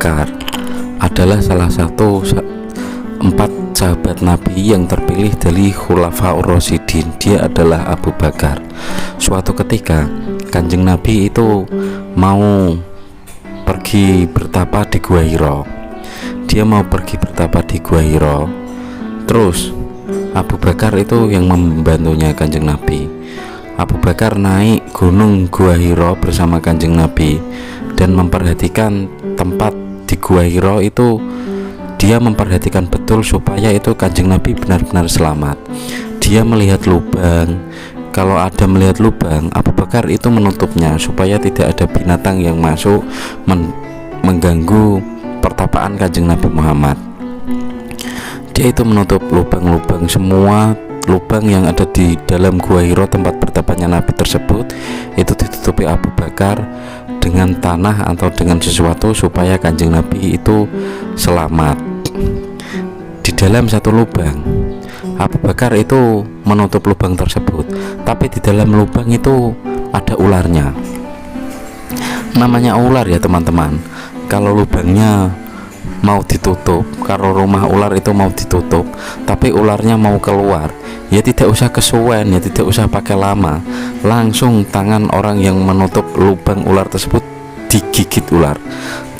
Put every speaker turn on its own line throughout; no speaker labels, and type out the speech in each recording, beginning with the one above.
Bakar adalah salah satu empat sahabat Nabi yang terpilih dari Khulafaur Rasyidin. Dia adalah Abu Bakar. Suatu ketika Kanjeng Nabi itu mau pergi bertapa di Gua Hira. Dia mau pergi bertapa di Gua Hira. Terus Abu Bakar itu yang membantunya Kanjeng Nabi. Abu Bakar naik gunung Gua Hira bersama Kanjeng Nabi dan memperhatikan tempat di Gua Hira itu. Dia memperhatikan betul supaya itu Kanjeng Nabi benar-benar selamat. Dia melihat lubang. Kalau ada melihat lubang, Abu Bakar itu menutupnya supaya tidak ada binatang yang masuk mengganggu pertapaan Kanjeng Nabi Muhammad. Dia itu menutup lubang-lubang, semua lubang yang ada di dalam Gua Hira tempat bertapanya Nabi tersebut itu ditutupi Abu Bakar dengan tanah atau dengan sesuatu supaya Kanjeng Nabi itu selamat. Di dalam satu lubang, Abu Bakar itu menutup lubang tersebut, tapi di dalam lubang itu ada ularnya. Namanya ular ya teman-teman. Kalau lubangnya mau ditutup, kalau rumah ular itu mau ditutup, tapi ularnya mau keluar, ya tidak usah kesuwen, ya tidak usah pakai lama, langsung tangan orang yang menutup lubang ular tersebut digigit ular.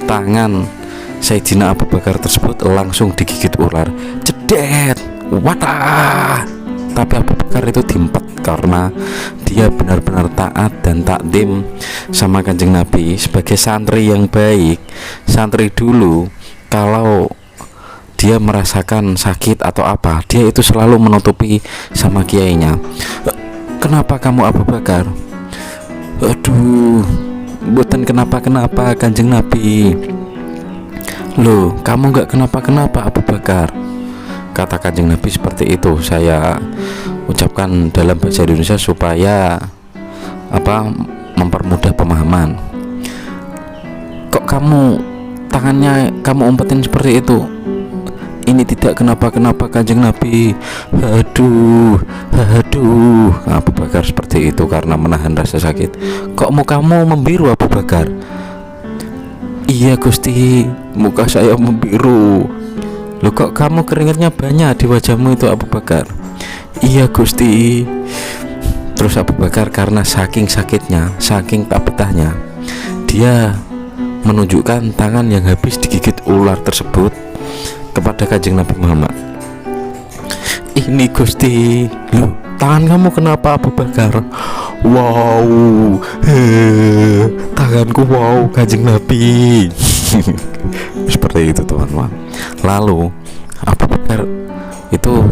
Tangan Sayyidina Abu Bakar tersebut langsung digigit ular, cedet, wadah. Tapi Abu Bakar itu diempet karena dia benar-benar taat dan takdim sama Kanjeng Nabi. Sebagai santri yang baik, santri dulu kalau dia merasakan sakit atau apa, dia itu selalu menutupi sama kiainya. Kenapa kamu Abu Bakar? Aduh, bukan kenapa-kenapa Kanjeng Nabi. Loh, kamu gak kenapa-kenapa Abu Bakar? Kata Kanjeng Nabi seperti itu. Saya ucapkan dalam bahasa Indonesia supaya mempermudah pemahaman. Kok kamu tangannya kamu umpetin seperti itu? Ini tidak kenapa-kenapa Kanjeng Nabi. Aduh. Abu Bakar seperti itu karena menahan rasa sakit. Kok mukamu membiru Abu Bakar? Iya Gusti, muka saya membiru. Loh, kok kamu keringatnya banyak di wajahmu itu Abu Bakar? Iya Gusti. Terus Abu Bakar karena saking sakitnya, saking tak betahnya, dia menunjukkan tangan yang habis digigit ular tersebut kepada Kanjeng Nabi Muhammad. Ini Gusti. Loh, tangan kamu kenapa Abu Bakar? Wow, tanganku wow Kanjeng Nabi. Seperti itu teman-teman. Lalu Abu Bakar itu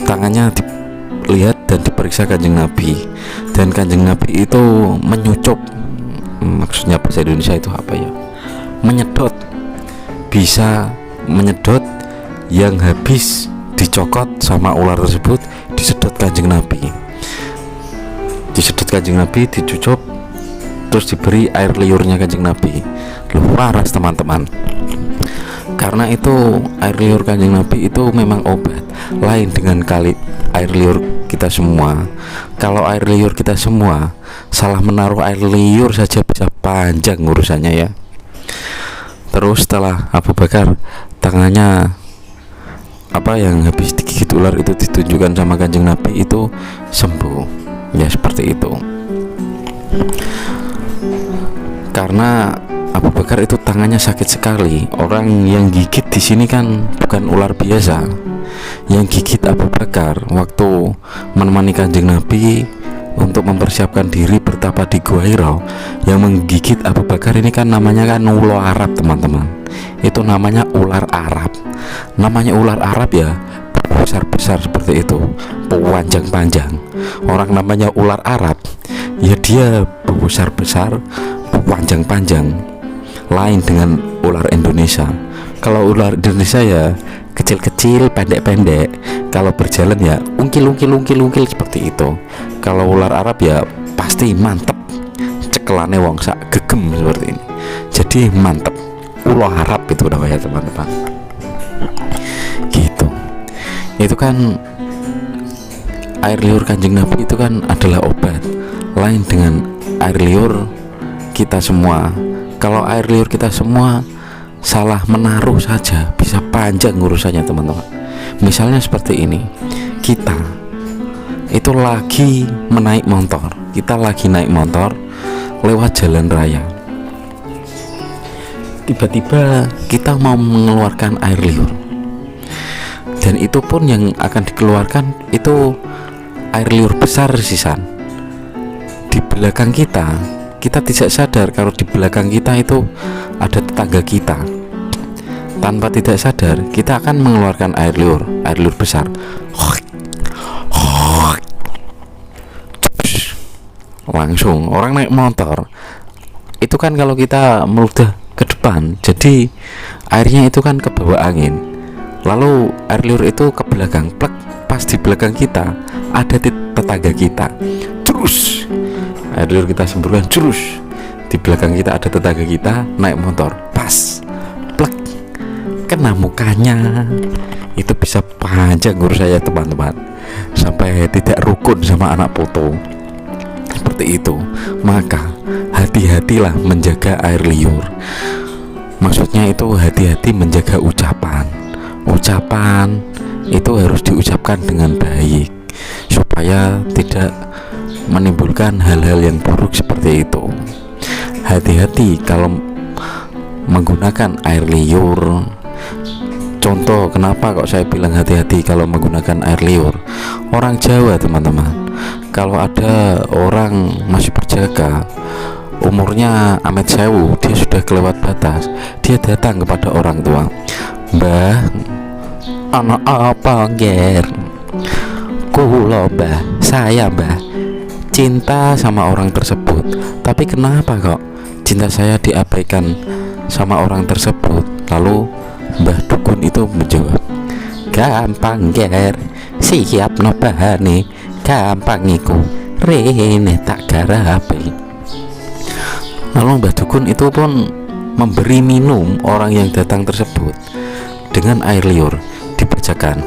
tangannya dilihat dan diperiksa Kanjeng Nabi, dan Kanjeng Nabi itu menyucup, maksudnya bahasa Indonesia itu apa ya, menyedot, bisa menyedot yang habis dicokot sama ular tersebut, disedot Kanjeng Nabi. Disedot Kanjeng Nabi, dicucup, terus diberi air liurnya Kanjeng Nabi. Loh, waras teman-teman. Karena itu air liur Kanjeng Nabi itu memang obat. Lain dengan kali air liur kita semua. Kalau air liur kita semua salah menaruh air liur saja bisa panjang urusannya ya. Terus setelah Abu Bakar tangannya yang habis digigit ular itu ditunjukkan sama Kanjeng Nabi itu sembuh. Ya seperti itu. Karena Abu Bakar itu tangannya sakit sekali. Orang yang gigit di sini kan bukan ular biasa. Yang gigit Abu Bakar waktu menemani Kanjeng Nabi untuk mempersiapkan diri bertapa di Gua Hira, yang menggigit Abu Bakar ini kan namanya kan ular Arab teman-teman. Itu namanya ular Arab. Namanya ular Arab ya, besar-besar seperti itu, panjang-panjang. Orang namanya ular Arab, ya dia besar-besar, panjang-panjang. Lain dengan ular Indonesia. Kalau ular Indonesia ya kecil-kecil, pendek-pendek. Kalau berjalan ya ungkil seperti itu. Kalau ular Arab ya pasti mantep, cekelane wong sak gegem seperti ini. Jadi mantep, ular Arab itu namanya teman-teman. Gitu. Itu kan air liur Kanjeng Nabi itu kan adalah obat. Lain dengan air liur kita semua. Kalau air liur kita semua salah menaruh saja bisa panjang urusannya teman-teman. Misalnya seperti ini, kita itu lagi menaik motor, kita lagi naik motor lewat jalan raya. Tiba-tiba kita mau mengeluarkan air liur, dan itu pun yang akan dikeluarkan itu air liur besar sisan. Di belakang kita tidak sadar kalau di belakang kita itu ada tetangga kita. Tanpa tidak sadar kita akan mengeluarkan air liur besar. Langsung orang naik motor itu kan kalau kita meludah ke depan, jadi airnya itu kan ke bawah angin, lalu air liur itu ke belakang, plek, pas di belakang kita ada tetangga kita, terus air liur kita semburkan, terus di belakang kita ada tetangga kita naik motor, pas plek kena mukanya. Itu bisa panjang urusannya teman-teman, sampai tidak rukun sama anak foto. Seperti itu. Maka hati-hatilah menjaga air liur. Maksudnya itu hati-hati menjaga ucapan. Ucapan itu harus diucapkan dengan baik supaya tidak menimbulkan hal-hal yang buruk seperti itu. Hati-hati kalau menggunakan air liur. Contoh kenapa kok saya bilang hati-hati kalau menggunakan air liur. Orang Jawa teman-teman, kalau ada orang masih berjaga, umurnya amet sewu, dia sudah kelewat batas, dia datang kepada orang tua, "Mbah, anak apa nger? Kulo mbah, saya mbah cinta sama orang tersebut, tapi kenapa kok cinta saya diabaikan sama orang tersebut?" Lalu Mbah Dukun itu menjawab, "Gampang ger, siap no bahane, gampang iku, rene tak garape." Lalu Mbah Dukun itu pun memberi minum orang yang datang tersebut dengan air liur, dibacakan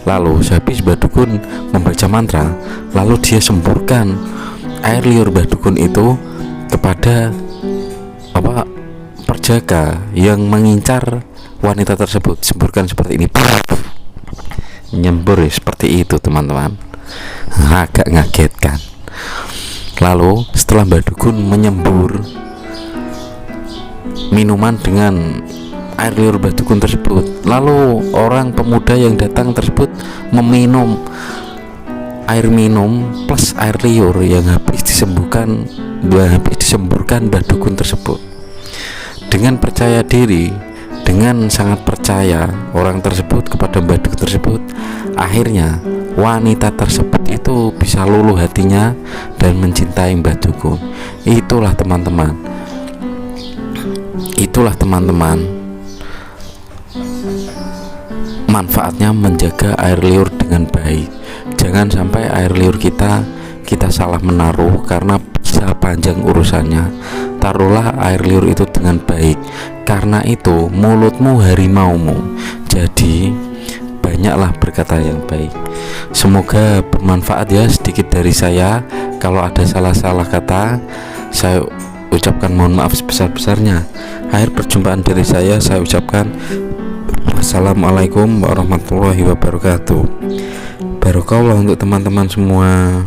lalu sehabis Mbah Dukun membaca mantra, lalu dia semburkan air liur Mbah Dukun itu kepada perjaka yang mengincar wanita tersebut. Semburkan seperti ini, nyembur seperti itu teman-teman, agak ngagetkan. Lalu setelah Mbah Dukun menyembur minuman dengan air liur Mbah Dukun tersebut, lalu orang pemuda yang datang tersebut meminum air minum plus air liur yang habis disemburkan Mbah Dukun tersebut. Dengan percaya diri, dengan sangat percaya orang tersebut kepada Mbah Dukun tersebut, akhirnya wanita tersebut itu bisa luluh hatinya dan mencintai Mbah Dukun. Itulah teman-teman manfaatnya menjaga air liur dengan baik. Jangan sampai air liur kita salah menaruh, karena bisa panjang urusannya. Taruhlah air liur itu dengan baik, karena itu mulutmu harimaumu. Jadi banyaklah berkata yang baik. Semoga bermanfaat ya sedikit dari saya. Kalau ada salah-salah kata, saya ucapkan mohon maaf sebesar-besarnya. Akhir perjumpaan dari saya ucapkan Assalamualaikum warahmatullahi wabarakatuh. Barokallah untuk teman-teman semua.